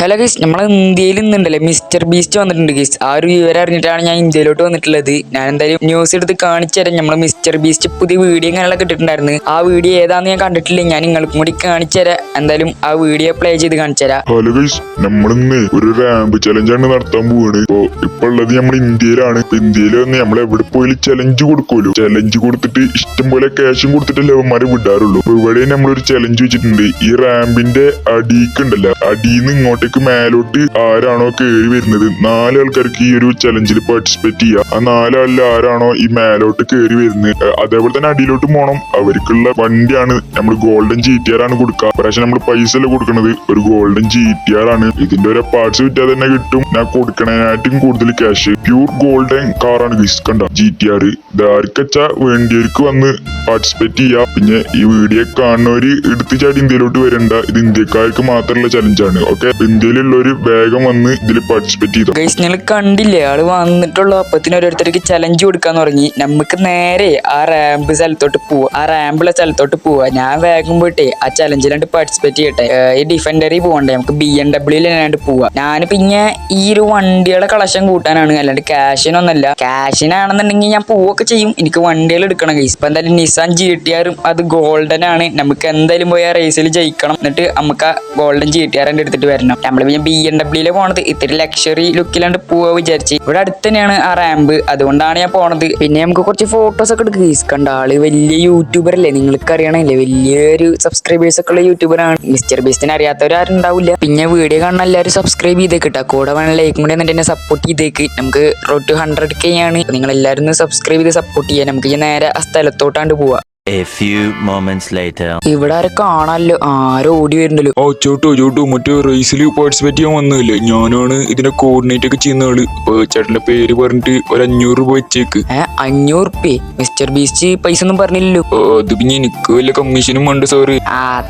Hello guys, നമ്മളെ ഇന്ത്യയിൽ നിന്നുണ്ടല്ലേ mister beast വന്നിട്ടുണ്ട് ഗൈസ്. ആ ഒരു വിവരം അറിഞ്ഞിട്ടാണ് ഞാൻ ഇന്ത്യയിലോട്ട് വന്നിട്ടുള്ളത്. ഞാൻ എന്തായാലും ന്യൂസ് എടുത്ത് കാണിച്ചു തരാം. നമ്മളെ മിസ്റ്റർ ബീസ്റ്റ് പുതിയ വീഡിയോ കാര്യങ്ങളൊക്കെ ഇട്ടിട്ടുണ്ടായിരുന്നു. ആ വീഡിയോ ഏതാന്ന് ഞാൻ കണ്ടിട്ടില്ല, ഞാൻ നിങ്ങൾക്കും കൂടി കാണിച്ചു തരാം. എന്തായാലും ആ വീഡിയോ പ്ലേ ചെയ്ത് കാണിച്ചു തരാം. ഹലോ ഗൈസ്, നമ്മളിന്ന് ഒരു റാമ്പ് ചലഞ്ചാണ് നടത്താൻ പോവാണ്. ഇപ്പൊ ഉള്ളത് നമ്മൾ ഇന്ത്യയിലാണ്. ഇന്ത്യയിൽ വന്ന് നമ്മൾ എവിടെ പോയാലും ചലഞ്ച് കൊടുക്കുമല്ലോ. ചലഞ്ച് കൊടുത്തിട്ട് ഇഷ്ടം പോലെ ക്യാഷും കൊടുത്തിട്ടല്ലേ അവന്മാരെ വിടാറുള്ളൂ. അപ്പൊ ഇവിടെ നമ്മളൊരു ചലഞ്ച് വെച്ചിട്ടുണ്ട്. ഈ റാമ്പിന്റെ അടിക്കുണ്ടല്ലോ, അടിയിൽ നിന്ന് ഇങ്ങോട്ടേക്ക് മേലോട്ട് ആരാണോ കയറി വരുന്നത്, 4 ആൾക്കാർക്ക് ഈ ഒരു ചലഞ്ചിൽ പാർട്ടിസിപ്പേറ്റ് ചെയ്യാം. ആ 4 ആളിൽ ആരാണോ ഈ മേലോട്ട് കയറി വരുന്നത്, അതേപോലെ തന്നെ അടിയിലോട്ട് പോകണം. അവർക്കുള്ള വണ്ടിയാണ് നമ്മൾ ഗോൾഡൻ GTR ആണ് കൊടുക്കുക. പക്ഷെ നമ്മൾ പൈസ അല്ല കൊടുക്കുന്നത്, ഒരു ഗോൾഡൻ GTR ആണ്. ഇതിന്റെ ഒരു പാർട്സ് വിറ്റാൽ തന്നെ കിട്ടും. ഞാൻ കൊടുക്കണേനായിട്ടും കൂടുതൽ ക്യാഷ്. പ്യൂർ ഗോൾഡൻ കാറാണ് ഗൈസ്, കണ്ട GTR. ഇത് ആർക്കച്ചാ വേണ്ടിയവർക്ക് വന്ന് പാർട്ടിസിപ്പേറ്റ് ചെയ്യാം. പിന്നെ ഈ വീഡിയോ കാണുന്നവര് എടുത്തു ചാടി ഇന്ത്യയിലോട്ട് വരണ്ട. ഇത് ഇന്ത്യക്കാർക്ക് മാത്രമുള്ള ചലഞ്ചാണ്. ഓക്കെ, ഇന്ത്യയിലുള്ളവര് വേഗം വന്ന് ഇതിൽ പാർട്ടിസിപ്പേറ്റ് ചെയ്തു. ഗൈസ്, നിങ്ങൾ കണ്ടില്ലേ, ആള് വന്നിട്ടുള്ള അപ്പത്തിന് ഓരോരുത്തർക്ക് ചലഞ്ച് കൊടുക്കാൻ തുടങ്ങി. നമുക്ക് നേരെ ആ റാമ്പ് സ്ഥലത്തോട്ട് പോവാ, ആ റാമ്പുള്ള സ്ഥലത്തോട്ട് പോവാ. ഞാൻ വേഗം പോയിട്ടേ ആ ചലഞ്ചിലാണ്ട് പാർട്ടിസിപ്പേറ്റ് ചെയ്യട്ടെ. ഈ ഡിഫൻഡറി പോകണ്ടേ, നമുക്ക് BMW അല്ലാണ്ട് പോവാ. ഞാൻ പിന്നെ ഈ ഒരു വണ്ടിയുടെ കളക്ഷൻ കൂട്ടാനാണ്, അല്ലാണ്ട് ക്യാഷിനൊന്നല്ല. ക്യാഷിനാണെന്നുണ്ടെങ്കിൽ ഞാൻ പോവൊക്കെ ചെയ്യും. എനിക്ക് വണ്ടികൾ എടുക്കണം ഗൈസ്. ഇപ്പൊ എന്തായാലും നിസാൻ GTR അത് ഗോൾഡൻ ആണ്. നമുക്ക് എന്തായാലും പോയി ആ റേസിൽ ജയിക്കണം. എന്നിട്ട് നമുക്ക് ആ ഗോൾഡൻ GTR എടുത്തിട്ട് വരണം. നമ്മൾ പിന്നെ BMW പോണത് ഇത്തിരി ലക്ഷറി ലുക്കിലാണ്ട് പോവാ വിചാരിച്ച്. ഇവിടെ അടുത്ത് തന്നെയാണ് ആ റാമ്പ്, അതുകൊണ്ടാണ് ഞാൻ പോണത്. പിന്നെ നമുക്ക് കുറച്ച് ഫോട്ടോസ് ഒക്കെ എടുക്കുക ഗൈസ്. കണ്ട ആള് വലിയ യൂട്യൂബർ അല്ലേ, നിങ്ങൾക്ക് അറിയണല്ലേ, വലിയൊരു സബ്സ്ക്രൈബേഴ്സ് ഒക്കെ ഉള്ള യൂട്യൂബറാണ്. മിസ്റ്റർ ബീസ്റ്റിനെ അറിയാത്തവരാരും ഉണ്ടാവില്ല. പിന്നെ വീഡിയോ കാണാൻ എല്ലാവരും സബ്സ്ക്രൈബ് ചെയ്തേക്കിട്ടാ, കൂടെ വേണം ലൈക്കും കൂടി എന്നിട്ട് എന്നെ സപ്പോർട്ട് ചെയ്തേക്ക്. നമുക്ക് റോഡ് ടു 100K ആണ്. നിങ്ങൾ എല്ലാവരും സബ്സ്ക്രൈബ് ചെയ്ത് സപ്പോർട്ട് ചെയ്യാൻ. നമുക്ക് നേരെ ആ സ്ഥലത്തോട്ടാണ്ട് പോവാ. A few moments later. ഇവിടെ ആരെ കാണാനല്ലോ, ആരോ ഓടി വരുന്നല്ലോ. ചോട്ടോ മറ്റേ റേസിൽ പാർട്ടിസിപ്പേറ്റ് ചെയ്യാൻ വന്നില്ലേ, ഞാനാണ് ഇതിന്റെ കോർഡിനേറ്റ് ഒക്കെ ചെയ്യുന്ന ആള്. അപ്പൊ ചേട്ടന്റെ പേര് പറഞ്ഞിട്ട് ഒരു 500 രൂപ വെച്ചേക്ക്. 500 റുപ്യ? മിസ്റ്റർ ബീസ്റ്റ് പൈസ ഒന്നും പറഞ്ഞില്ലല്ലോ. അത് പിന്നെ എനിക്ക് വല്ല കമ്മീഷനും ഉണ്ട് സാറ്.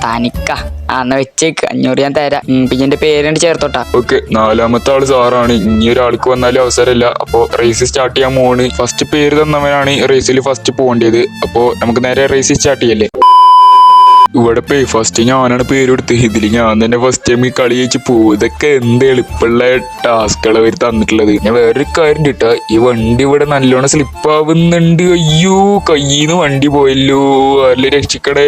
തനിക്കാ, എന്നാ വെച്ചേക്ക്. 500 ഞാൻ തരാം. പിന്നെ എന്റെ പേര് ചേർത്തോട്ടാ. ഓക്കെ, 4ാമത്തെ ആള് സാറാണ്. ഇനി ഒരാൾക്ക് വന്നാലും അവസരമില്ല. അപ്പൊ റേസ് സ്റ്റാർട്ട് ചെയ്യാൻ പോണ്. ഫസ്റ്റ് പേര് തന്നവനാണ് റേസിൽ ഫസ്റ്റ് പോകേണ്ടത്. അപ്പൊ നമുക്ക് നേരെ റേസ് സ്റ്റാർട്ട് ചെയ്യല്ലേ. ഇവിടെ ഫസ്റ്റ് ഞാനാണ് പേര് കൊടുത്തത്. ഇതിൽ ഞാൻ തന്നെ ഫസ്റ്റ് ടൈം ഈ കളി ജയിച്ച് പോകും. ഇതൊക്കെ എന്ത് എളുപ്പമുള്ള ടാസ്കുകൾ അവർ തന്നിട്ടുള്ളത്. ഞാൻ വേറൊരു കാര്യം കിട്ടാ, ഈ വണ്ടി ഇവിടെ നല്ലോണം സ്ലിപ്പ് ആവുന്നുണ്ട്. അയ്യോ, കയ്യിന്ന് വണ്ടി പോയല്ലോ, ആരില് രക്ഷിക്കടേ.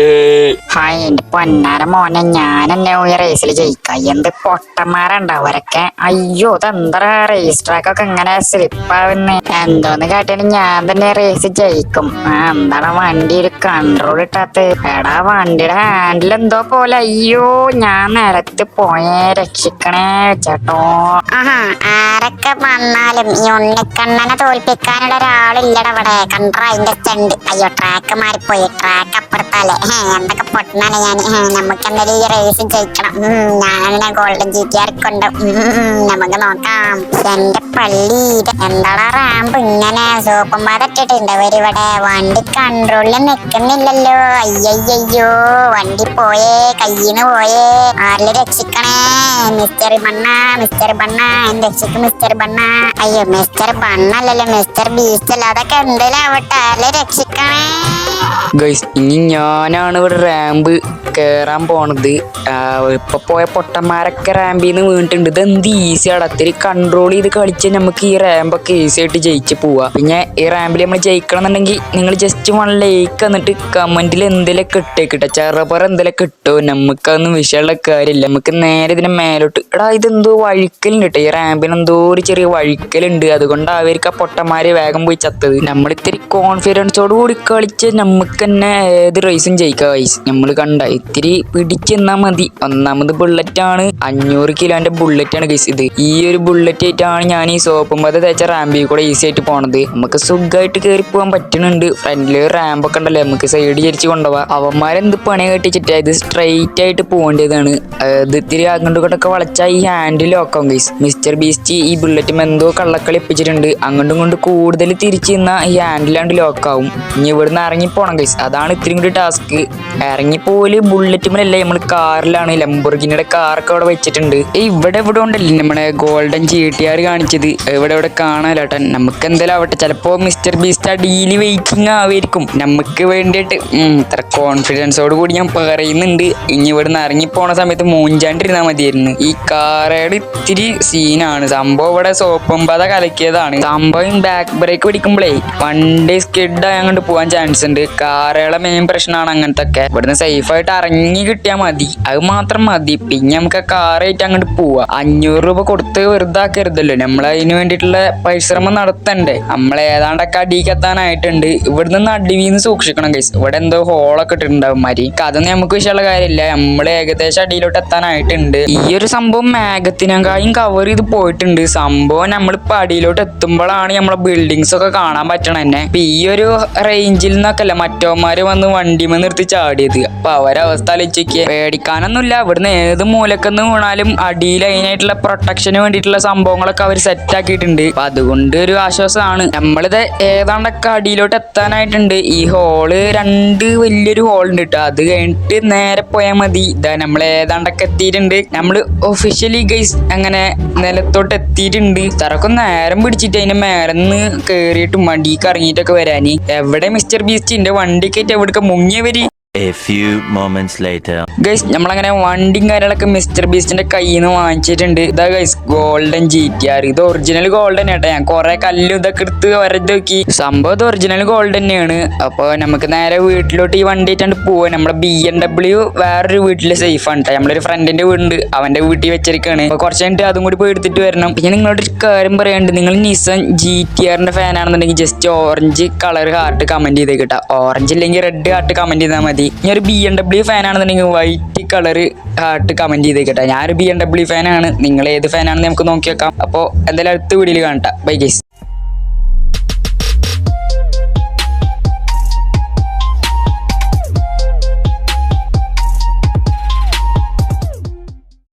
ഹായ് എന്റെ പൊന്നാര മോനെ, ഞാനെന്നെ ഈ റേസിൽ ജയിക്കാം. എന്ത് പൊട്ടന്മാരുണ്ടാവരൊക്കെ. അയ്യോ, ഇതെന്താ റേസ് ട്രാക്കൊക്കെ ഇങ്ങനെ സ്ലിപ്പ് ആവുന്നേ. എന്തോന്ന് കാട്ടിയാലും ഞാൻ തന്നെ റേസ് ജയിക്കും. എന്താണ് വണ്ടി ഒരു കൺട്രോൾ ഇട്ടാത്ത? എടാ, വണ്ടിയുടെ ഹാൻഡിൽ എന്തോ പോലെ. അയ്യോ, ഞാൻ നിലത്ത് പോയേ, രക്ഷിക്കണേ ചേട്ടോ. ആരൊക്കെ വന്നാലും ഈ ഉണ്ണിക്കണ്ണനെ തോൽപ്പിക്കാനുള്ള ഒരാളില്ലട ഇവിടെ. കണ്ട അതിന്റെ സ്റ്റണ്ട്. അയ്യോ, ട്രാക്ക് മാറിപ്പോയി. ട്രാക്ക് അപ്പുറത്താലേ. എന്തൊക്കെ പൊട്ടനാണ് ഞാൻ. നമുക്ക് എന്തായാലും ഈ റേസ് ജയിക്കണം. ഞാനെന്നെ ഗോൾഡൻ GTR കൊണ്ട് നമുക്ക് നോക്കാം. എന്റെ പള്ളി, എന്താടാ റാമ്പ് ഇങ്ങനെ സോപ്പന്മാരിട്ടിട്ടുണ്ട് അവരിവിടെ. വണ്ടി കൺട്രോളിൽ നിക്കുന്നില്ലല്ലോ. അയ്യയ്യോ, വണ്ടി പോയേ, കയ്യിന്ന് പോയേ. ആരില് രക്ഷിക്കണേ? മിസ്റ്റർ ബണ്ണ, മിസ്റ്റർ ബണ്ണ, രക്ഷിക്കും മിസ്റ്റർ ബണ്ണ. അയ്യോ, മിസ്റ്റർ ബണ്ണല്ലല്ലോ, മിസ്റ്റർ ബീസ്റ്റ് അല്ല. അതൊക്കെ എന്തേലും ആവട്ടെ, ആരില് രക്ഷിക്കണേ? ഗൈസ്, ഇനി ഞാനാണ് ഇവിടെ റാമ്പ് കേറാൻ പോണത്. ഇപ്പൊ പോയ പൊട്ടന്മാരൊക്കെ റാമ്പിൽ നിന്ന് വീണിട്ടുണ്ട്. ഇത് എന്ത് ഈസിയാണ്. അത്തിരി കൺട്രോൾ ചെയ്ത് കളിച്ചാൽ നമുക്ക് ഈ റാമ്പൊക്കെ ഈസി ആയിട്ട് ജയിച്ച് പോവാ. പിന്നെ ഈ റാമ്പിൽ നമ്മൾ ജയിക്കണം എന്നുണ്ടെങ്കിൽ നിങ്ങൾ ജസ്റ്റ് 1 ലൈക്ക് എന്നിട്ട് കമന്റിൽ എന്തെങ്കിലും കിട്ടേക്കിട്ട, ചെറുപറ എന്തെങ്കിലും കിട്ടുമോ. നമുക്കതൊന്നും വിഷയമുള്ള കാര്യമില്ല. നമുക്ക് നേരെ ഇതിനെ മേലോട്ട്. എടാ, ഇതെന്തോ വഴിക്കലുണ്ട് കേട്ടോ, ഈ റാമ്പിന് എന്തോ ഒരു ചെറിയ വഴിക്കലുണ്ട്. അതുകൊണ്ട് അവർക്ക് ആ പൊട്ടന്മാരെ വേഗം പോയി ചത്തത്. നമ്മളിത്തിരി കോൺഫിഡൻസോട് കൂടി കളിച്ച് നമുക്ക് തന്നെ ഏത് റേസും ജയിക്കാം ഗൈസ്. നമ്മൾ കണ്ട ഇത്തിരി പിടിച്ചെന്നാ മതി. ഒന്നാമത് ബുള്ളറ്റ് ആണ്, 500 കിലോന്റെ ബുള്ളറ്റ് ആണ് ഗൈസ്. ഇത് ഈ ഒരു ബുള്ളറ്റ് ആയിട്ടാണ് ഞാൻ ഈ സോപ്പുമ്പത് തേച്ച റാമ്പിൽ കൂടെ ഈസി ആയിട്ട് പോണത്. നമുക്ക് സുഖമായിട്ട് കയറി പോകാൻ പറ്റുന്നുണ്ട്. ഫ്രണ്ടില് റാമ്പൊക്കെ ഉണ്ടല്ലോ, നമുക്ക് സൈഡ് ചരിച്ച് കൊണ്ടുപോവാം. അവന്മാരെന്ത് പണി കെട്ടിച്ചിട്ടാ, ഇത് സ്ട്രെയിറ്റ് ആയിട്ട് പോകേണ്ടതാണ്. ഇത് ഇത്തിരി അങ്ങോട്ടും വളച്ചാൽ ഈ ഹാൻഡിൽ ലോക്കാവും ഗൈസ്. മിസ്റ്റർ ബീസ്റ്റ് ഈ ബുള്ളറ്റും എന്തോ കള്ളക്കളി എപ്പിച്ചിട്ടുണ്ട്. അങ്ങോട്ടും കൊണ്ട് കൂടുതൽ തിരിച്ചു നിന്നാൽ ഈ ഹാൻഡിലാണ്ട് ലോക്കാവും. ഇനി ഇവിടുന്ന് ഇറങ്ങി പോണം പോണം ഗൈസ്. അതാണ് ഇത്തിരി കൂടി ടാസ്ക്. ഇറങ്ങിപ്പോല് ബുള്ളറ്റുമല്ലേ, നമ്മൾ കാറിലാണ്. ലംബോർഗിനിയുടെ കാറൊക്കെ അവിടെ വെച്ചിട്ടുണ്ട്. ഇവിടെ ഉണ്ടല്ലേ നമ്മുടെ ഗോൾഡൻ GTR കാണിച്ചത്, ഇവിടെ കാണാലോട്ടെ. നമുക്ക് എന്തായാലും ആവട്ടെ, ചിലപ്പോ മിസ്റ്റർ ബീസ്റ്റ് ഡീല് വെയിറ്റിംഗ് ആവായിരിക്കും നമുക്ക് വേണ്ടിയിട്ട്. ഇത്ര കോൺഫിഡൻസോട് കൂടി ഞാൻ പറയുന്നുണ്ട്. ഇനി ഇവിടുന്ന് ഇറങ്ങി പോണ സമയത്ത് മൂഞ്ചാണ്ടിരുന്നാൽ മതിയായിരുന്നു. ഈ കാറയുടെ ഇത്തിരി സീനാണ് സംഭവം. ഇവിടെ സോപ്പും പത കലക്കിയതാണ് സംഭവം. ബാക്ക് ബ്രേക്ക് പിടിക്കുമ്പോഴേ വണ്ടി സ്കിഡായി അങ്ങോട്ട് പോകാൻ ചാൻസ് ഉണ്ട്. കാറുകളെ മെയിൻ പ്രശ്നമാണ് അങ്ങനത്തെ ഒക്കെ. ഇവിടുന്ന് സേഫ് ആയിട്ട് ഇറങ്ങി കിട്ടിയാൽ മതി, അത് മാത്രം മതി. പിന്നെ നമുക്ക് ആ കാറായിട്ട് അങ്ങോട്ട് പോവാ. 500 രൂപ കൊടുത്ത് വെറുതെ ആക്കരുതല്ലോ, നമ്മൾ അതിന് വേണ്ടിയിട്ടുള്ള പരിശ്രമം നടത്തണ്ടേ. നമ്മൾ ഏതാണ്ടൊക്കെ അടിക്കെത്താനായിട്ടുണ്ട്. ഇവിടുന്ന് അടിവീന്ന് സൂക്ഷിക്കണം ഗൈസ്. ഇവിടെ എന്തോ ഹോളൊക്കെ ഇട്ടിട്ടുണ്ടാവും മാതിരി. അതൊന്നും നമുക്ക് വിഷയമുള്ള കാര്യമില്ല, നമ്മൾ ഏകദേശം അടിയിലോട്ട് എത്താനായിട്ടുണ്ട്. ഈ ഒരു സംഭവം മേഘത്തിനെക്കായും കവർ ചെയ്ത് പോയിട്ടുണ്ട്. സംഭവം നമ്മളിപ്പോ അടിയിലോട്ട് എത്തുമ്പോഴാണ് നമ്മളെ ബിൽഡിങ്സ് ഒക്കെ കാണാൻ പറ്റണം തന്നെ. ഇപ്പൊ ഈ ഒരു റേഞ്ചിൽ നിന്നൊക്കെ അല്ല മറ്റോമാര് വന്ന് വണ്ടിമ നിർത്തി ചാടിയത്. അപ്പൊ അവരവസ്ഥ ആലോചിക്കുക. പേടിക്കാനൊന്നുമില്ല, ഇവിടുന്ന് ഏത് മൂലക്കെന്ന് വീണാലും അടിയിൽ അതിനായിട്ടുള്ള പ്രൊട്ടക്ഷന് വേണ്ടിയിട്ടുള്ള സംഭവങ്ങളൊക്കെ അവർ സെറ്റ് ആക്കിയിട്ടുണ്ട്. അപ്പൊ അതുകൊണ്ട് ഒരു ആശ്വാസമാണ്. നമ്മളിത് ഏതാണ്ടൊക്കെ അടിയിലോട്ട് എത്താനായിട്ടുണ്ട്. ഈ ഹോള് 2 വലിയൊരു ഹോൾ ഉണ്ട് കേട്ടോ. അത് കഴിഞ്ഞിട്ട് നേരെ പോയാൽ മതി. ഇതാ നമ്മൾ ഏതാണ്ടൊക്കെ എത്തിയിട്ടുണ്ട്. നമ്മള് ഒഫീഷ്യലി ഗൈസ് അങ്ങനെ നിലത്തോട്ട് എത്തിയിട്ടുണ്ട്. തറക്കും നേരം പിടിച്ചിട്ട് അതിന്റെ മേലെന്ന് കേറിയിട്ട് മടിക്ക് ഇറങ്ങിയിട്ടൊക്കെ വരാന്. എവിടെ മിസ്റ്റർ ബീസ്റ്റിന്റെ വണ്ടി കയറ്റി എവിടേക്ക് മുങ്ങിയവര്. A few moments later. Guys നമ്മളങ്ങനെ വണ്ടിയും കാര്യങ്ങളൊക്കെ മിസ്റ്റർ ബീസ്റ്റിന്റെ കയ്യിൽ നിന്ന് വാങ്ങിച്ചിട്ടുണ്ട്. ഇതാ ഗൈസ് ഗോൾഡൻ GTR. ഇത് ഒറിജിനൽ ഗോൾഡൻ ആട്ടെ. ഞാൻ കുറെ കല്ലും ഇതൊക്കെ എടുത്ത് വരച്ച് നോക്കി. സംഭവം ഇത് ഒറിജിനൽ ഗോൾഡൻ തന്നെയാണ്. അപ്പൊ നമുക്ക് നേരെ വീട്ടിലോട്ട് ഈ വണ്ടി ആയിട്ടാണ് പോവാ. നമ്മുടെ BMW വേറൊരു വീട്ടില് സേഫ് ആണ് കേട്ടോ. നമ്മളൊരു ഫ്രണ്ടിന്റെ വീടുണ്ട്, അവന്റെ വീട്ടിൽ വെച്ചിരിക്കാണ്. അപ്പൊ കുറച്ച് കഴിഞ്ഞിട്ട് അതും കൂടി പോയി എടുത്തിട്ട് വരണം. പിന്നെ നിങ്ങളോട് ഒരു കാര്യം പറയാനുണ്ട്. നിങ്ങൾ നിസാൻ GTRന്റെ ഫാൻ ആണെന്നുണ്ടെങ്കിൽ just orange colour heart comment ചെയ്തേക്കിട്ടാ. ഓറഞ്ച് ഇല്ലെങ്കിൽ റെഡ് ഹാർട്ട് കമന്റ് ചെയ്താൽ മതി. ഞാൻ ഒരു BMW ഫാൻ ആണെന്നുണ്ടെങ്കിൽ വൈറ്റ് കളർ ഹാർട്ട് കമന്റ് ചെയ്തേക്കട്ടെ. ഞാനൊരു BMW ഫാനാണ്. നിങ്ങൾ ഏത് ഫാനാണെന്ന് നമുക്ക് നോക്കി വെക്കാം. അപ്പോൾ എന്തായാലും അടുത്ത വീഡിയോയിൽ കാണട്ടെ. Bye guys.